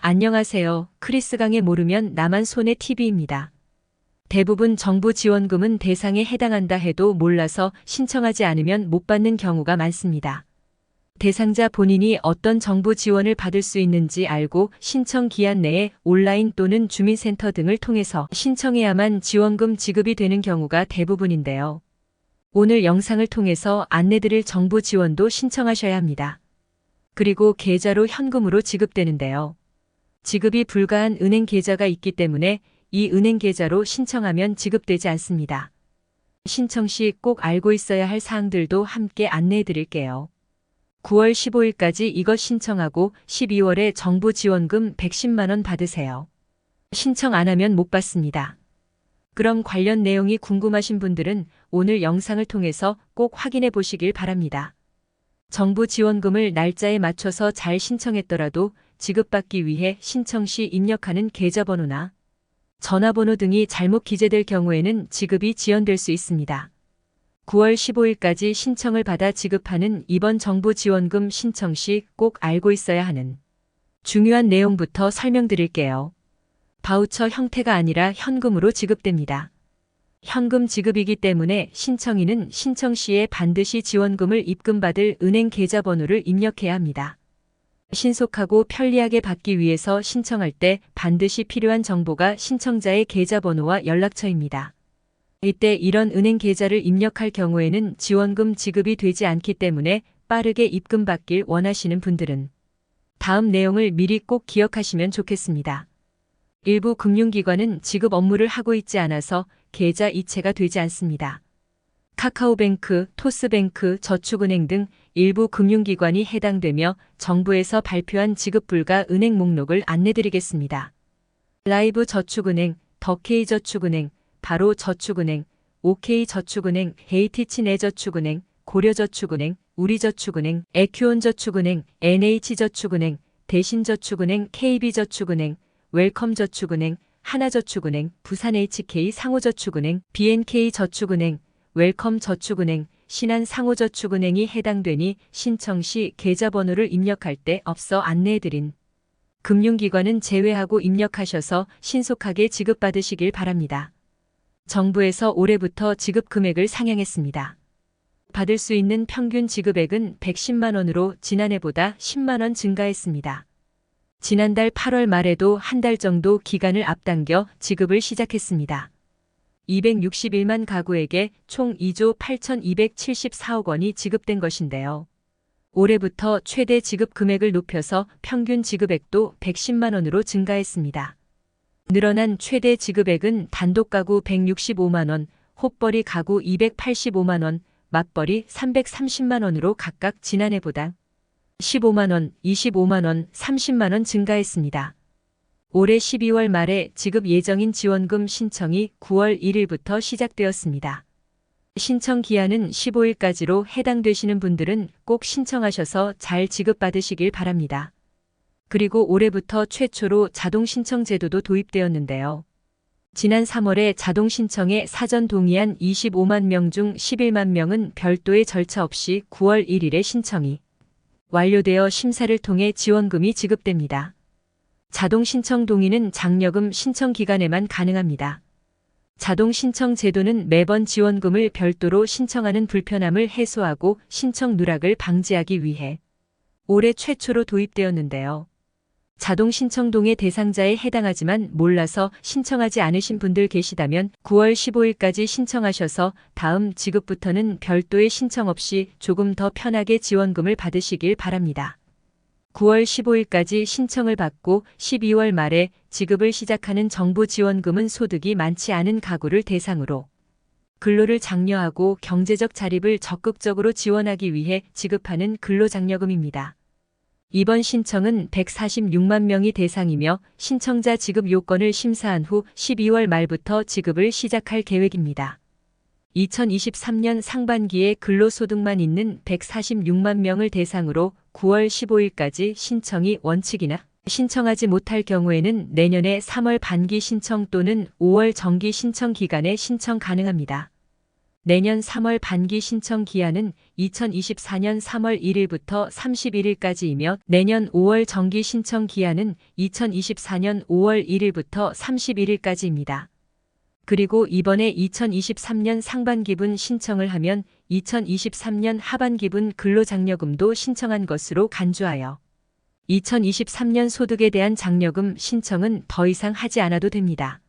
안녕하세요. 크리스강의 모르면 나만 손해 TV입니다. 대부분 정부 지원금은 대상에 해당한다 해도 몰라서 신청하지 않으면 못 받는 경우가 많습니다. 대상자 본인이 어떤 정부 지원을 받을 수 있는지 알고 신청 기한 내에 온라인 또는 주민센터 등을 통해서 신청해야만 지원금 지급이 되는 경우가 대부분인데요. 오늘 영상을 통해서 안내드릴 정부 지원도 신청하셔야 합니다. 그리고 계좌로 현금으로 지급되는데요. 지급이 불가한 은행 계좌가 있기 때문에 이 은행 계좌로 신청하면 지급되지 않습니다. 신청 시 꼭 알고 있어야 할 사항들도 함께 안내해 드릴게요. 9월 15일까지 이것 신청하고 12월에 정부 지원금 110만 원 받으세요. 신청 안 하면 못 받습니다. 그럼 관련 내용이 궁금하신 분들은 오늘 영상을 통해서 꼭 확인해 보시길 바랍니다. 정부 지원금을 날짜에 맞춰서 잘 신청했더라도 지급받기 위해 신청 시 입력하는 계좌번호나 전화번호 등이 잘못 기재될 경우에는 지급이 지연될 수 있습니다. 9월 15일까지 신청을 받아 지급하는 이번 정부 지원금 신청 시 꼭 알고 있어야 하는 중요한 내용부터 설명드릴게요. 바우처 형태가 아니라 현금으로 지급됩니다. 현금 지급이기 때문에 신청인은 신청 시에 반드시 지원금을 입금받을 은행 계좌번호를 입력해야 합니다. 신속하고 편리하게 받기 위해서 신청할 때 반드시 필요한 정보가 신청자의 계좌번호와 연락처입니다. 이때 이런 은행 계좌를 입력할 경우에는 지원금 지급이 되지 않기 때문에 빠르게 입금받길 원하시는 분들은 다음 내용을 미리 꼭 기억하시면 좋겠습니다. 일부 금융기관은 지급 업무를 하고 있지 않아서 계좌 이체가 되지 않습니다. 카카오뱅크, 토스뱅크, 저축은행 등 일부 금융기관이 해당되며 정부에서 발표한 지급불가 은행 목록을 안내드리겠습니다. 라이브 저축은행, 더K저축은행, 바로저축은행, OK저축은행, 헤이티치네저축은행, 고려저축은행, 우리저축은행, 에큐온저축은행, NH저축은행, 대신저축은행, KB저축은행, 웰컴저축은행, 하나저축은행, 부산HK 상호저축은행, BNK저축은행, 웰컴저축은행, 신한상호저축은행이 해당되니 신청 시 계좌번호를 입력할 때 앞서 안내해드린 금융기관은 제외하고 입력하셔서 신속하게 지급받으시길 바랍니다. 정부에서 올해부터 지급 금액을 상향했습니다. 받을 수 있는 평균 지급액은 110만 원으로 지난해보다 10만 원 증가했습니다. 지난달 8월 말에도 한 달 정도 기간을 앞당겨 지급을 시작했습니다. 261만 가구에게 총 2조 8,274억 원이 지급된 것인데요. 올해부터 최대 지급 금액을 높여서 평균 지급액도 110만 원으로 증가했습니다. 늘어난 최대 지급액은 단독 가구 165만 원, 헛벌이 가구 285만 원, 맞벌이 330만 원으로 각각 지난해보다 15만 원, 25만 원, 30만 원 증가했습니다. 올해 12월 말에 지급 예정인 지원금 신청이 9월 1일부터 시작되었습니다. 신청 기한은 15일까지로 해당되시는 분들은 꼭 신청하셔서 잘 지급받으시길 바랍니다. 그리고 올해부터 최초로 자동 신청 제도도 도입되었는데요. 지난 3월에 자동 신청에 사전 동의한 25만 명 중 11만 명은 별도의 절차 없이 9월 1일에 신청이 완료되어 심사를 통해 지원금이 지급됩니다. 자동 신청 동의는 장려금 신청 기간에만 가능합니다. 자동 신청 제도는 매번 지원금을 별도로 신청하는 불편함을 해소하고 신청 누락을 방지하기 위해 올해 최초로 도입되었는데요. 자동 신청 동의 대상자에 해당하지만 몰라서 신청하지 않으신 분들 계시다면 9월 15일까지 신청하셔서 다음 지급부터는 별도의 신청 없이 조금 더 편하게 지원금을 받으시길 바랍니다. 9월 15일까지 신청을 받고 12월 말에 지급을 시작하는 정부 지원금은 소득이 많지 않은 가구를 대상으로 근로를 장려하고 경제적 자립을 적극적으로 지원하기 위해 지급하는 근로장려금입니다. 이번 신청은 146만 명이 대상이며 신청자 지급 요건을 심사한 후 12월 말부터 지급을 시작할 계획입니다. 2023년 상반기에 근로소득만 있는 146만 명을 대상으로 9월 15일까지 신청이 원칙이나 신청하지 못할 경우에는 내년에 3월 반기 신청 또는 5월 정기 신청 기간에 신청 가능합니다. 내년 3월 반기 신청 기한은 2024년 3월 1일부터 31일까지이며 내년 5월 정기 신청 기한은 2024년 5월 1일부터 31일까지입니다. 그리고 이번에 2023년 상반기분 신청을 하면 2023년 하반기분 근로장려금도 신청한 것으로 간주하여 2023년 소득에 대한 장려금 신청은 더 이상 하지 않아도 됩니다.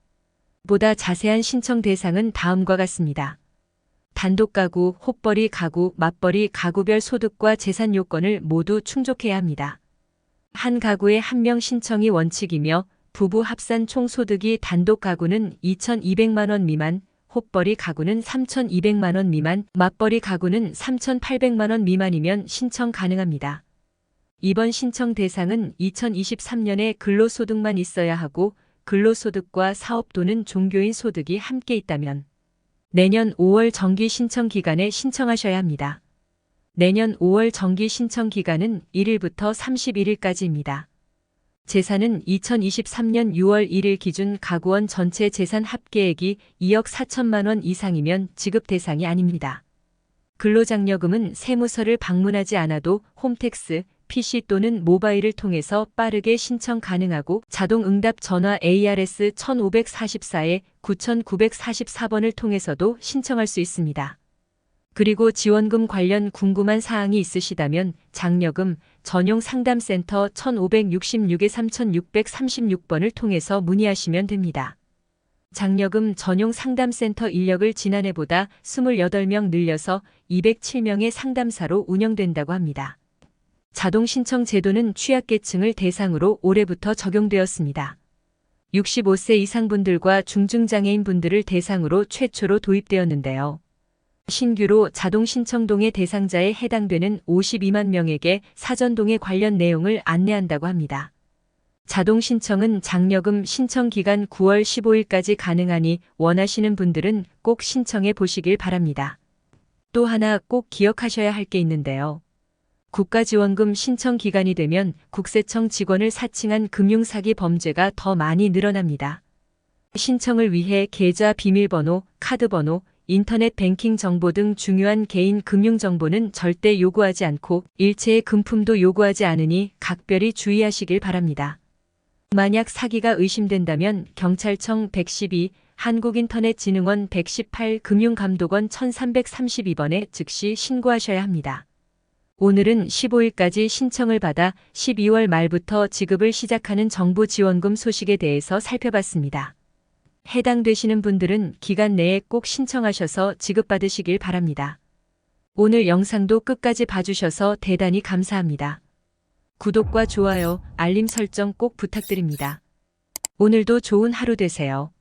보다 자세한 신청 대상은 다음과 같습니다. 단독가구, 헛벌이 가구, 맞벌이 가구별 소득과 재산 요건을 모두 충족해야 합니다. 한 가구에 1명 신청이 원칙이며 부부 합산 총 소득이 단독 가구는 2,200만 원 미만, 헛벌이 가구는 3,200만 원 미만, 맞벌이 가구는 3,800만 원 미만이면 신청 가능합니다. 이번 신청 대상은 2023년에 근로소득만 있어야 하고 근로소득과 사업 또는 종교인 소득이 함께 있다면 내년 5월 정기 신청 기간에 신청하셔야 합니다. 내년 5월 정기 신청 기간은 1일부터 31일까지입니다. 재산은 2023년 6월 1일 기준 가구원 전체 재산 합계액이 2억 4천만 원 이상이면 지급 대상이 아닙니다. 근로장려금은 세무서를 방문하지 않아도 홈택스, PC 또는 모바일을 통해서 빠르게 신청 가능하고 자동응답 전화 ARS 1544에 9944번을 통해서도 신청할 수 있습니다. 그리고 지원금 관련 궁금한 사항이 있으시다면 장려금 전용 상담센터 1566에 3636번을 통해서 문의하시면 됩니다. 장려금 전용 상담센터 인력을 지난해보다 28명 늘려서 207명의 상담사로 운영된다고 합니다. 자동 신청 제도는 취약계층을 대상으로 올해부터 적용되었습니다. 65세 이상 분들과 중증장애인 분들을 대상으로 최초로 도입되었는데요. 신규로 자동 신청동의 대상자에 해당되는 52만 명에게 사전동의 관련 내용을 안내한다고 합니다. 자동 신청은 장려금 신청 기간 9월 15일까지 가능하니 원하시는 분들은 꼭 신청해 보시길 바랍니다. 또 하나 꼭 기억하셔야 할 게 있는데요. 국가지원금 신청 기간이 되면 국세청 직원을 사칭한 금융사기 범죄가 더 많이 늘어납니다. 신청을 위해 계좌 비밀번호, 카드번호, 인터넷 뱅킹 정보 등 중요한 개인 금융 정보는 절대 요구하지 않고 일체의 금품도 요구하지 않으니 각별히 주의하시길 바랍니다. 만약 사기가 의심된다면 경찰청 112, 한국인터넷진흥원 118, 금융감독원 1332번에 즉시 신고하셔야 합니다. 오늘은 15일까지 신청을 받아 12월 말부터 지급을 시작하는 정부 지원금 소식에 대해서 살펴봤습니다. 해당되시는 분들은 기간 내에 꼭 신청하셔서 지급받으시길 바랍니다. 오늘 영상도 끝까지 봐주셔서 대단히 감사합니다. 구독과 좋아요, 알림 설정 꼭 부탁드립니다. 오늘도 좋은 하루 되세요.